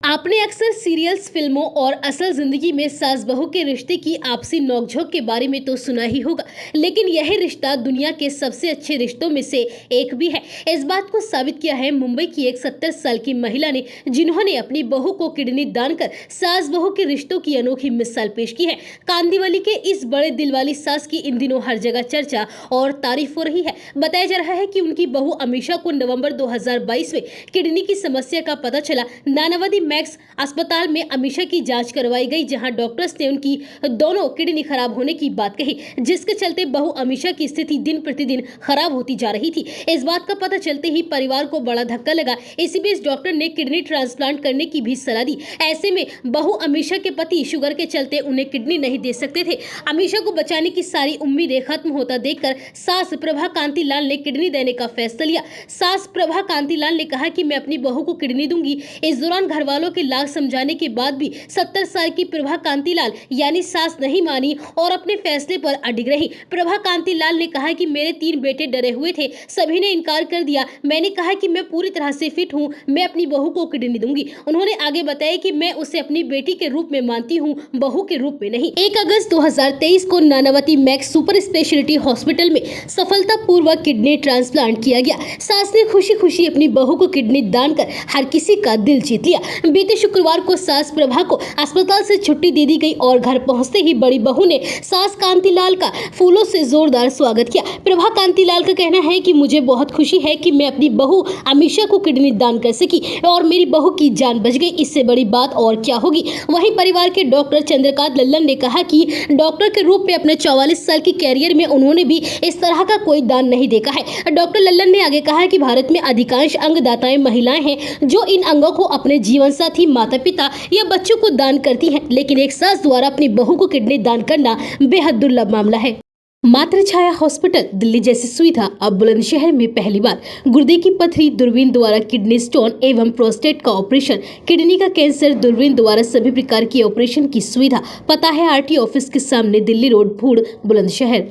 आपने अक्सर सीरियल्स, फिल्मों और असल जिंदगी में सास बहू के रिश्ते की आपसी नोकझोंक के बारे में तो सुना ही होगा, लेकिन यह रिश्ता दुनिया के सबसे अच्छे रिश्तों में से एक भी है। इस बात को साबित किया है मुंबई की एक 70 साल की महिला ने, जिन्होंने अपनी बहू को किडनी दान कर सास बहू के रिश्तों की अनोखी मिसाल पेश की है। कांदिवली के इस बड़े दिल वाली सास की इन दिनों हर जगह चर्चा और तारीफ हो रही है। बताया जा रहा है कि उनकी बहू अमीषा को नवंबर 2022 में किडनी की समस्या का पता चला। नानावती मैक्स अस्पताल में अमीषा की जांच करवाई गई, जहां डॉक्टर्स ने उनकी दोनों किडनी खराब होने की बात कही, जिसके चलते बहू अमीषा की स्थिति दिन प्रतिदिन खराब होती जा रही थी। इस बात का पता चलते ही परिवार को बड़ा धक्का लगा। इसी बीच डॉक्टर ने किडनी ट्रांसप्लांट करने की भी सलाह दी। ऐसे में बहू अमीषा के पति शुगर के चलते उन्हें किडनी नहीं दे सकते थे। अमीषा को बचाने की सारी उम्मीदें खत्म होता देखकर सास प्रभा कांति लाल ने किडनी देने का फैसला लिया। सास प्रभा कांति लाल ने कहा कि मैं अपनी बहू को किडनी दूंगी। इस दौरान घर वालों के लाख समझाने के बाद भी 70 साल की प्रभा कांति लाल यानी सास नहीं मानी और अपने फैसले पर अडिग रही। प्रभा कांति लाल ने कहा कि मेरे 3 बेटे डरे हुए थे, सभी ने इनकार कर दिया। मैंने कहा कि मैं पूरी तरह से फिट हूं, मैं अपनी बहू को किडनी दूंगी। उन्होंने आगे बताया कि मैं उसे अपनी बेटी के रूप में मानती हूं, बहू के रूप में नहीं। 1 अगस्त 2023 को Nanavati max super speciality hospital में सफलतापूर्वक किडनी ट्रांसप्लांट किया गया। सास ने खुशी खुशी अपनी बहू को किडनी दान कर हर किसी का दिल जीत लिया। बीते शुक्रवार को सास प्रभा को अस्पताल से छुट्टी दे दी गई और घर पहुंचते ही बड़ी बहू ने सास कांतिलाल का फूलों से जोरदार स्वागत किया। प्रभा कांतिलाल का कहना है कि मुझे बहुत खुशी है कि मैं अपनी बहू अमीषा को किडनी दान कर सकी और मेरी बहू की जान बच गई। इससे बड़ी बात और क्या होगी। वहीं परिवार के डॉक्टर चंद्रकांत लल्लन ने कहा कि डॉक्टर के रूप में अपने 44 साल की कैरियर में उन्होंने भी इस तरह का कोई दान नहीं देखा है। डॉक्टर लल्लन ने आगे कहा कि भारत में अधिकांश अंगदाताएं महिलाएं हैं, जो इन अंगों को अपने जीवन साथी, माता पिता या बच्चों को दान करती हैं, लेकिन एक सास द्वारा अपनी बहू को किडनी दान करना बेहद दुर्लभ मामला है। मातृ छाया हॉस्पिटल दिल्ली जैसी सुविधा अब बुलंदशहर में पहली बार। गुर्दे की पथरी, दूरबीन द्वारा किडनी स्टोन एवं प्रोस्टेट का ऑपरेशन, किडनी का कैंसर, दूरबीन द्वारा सभी प्रकार की ऑपरेशन की सुविधा। पता है आरटी ऑफिस के सामने, दिल्ली रोड, भूड़, बुलंदशहर।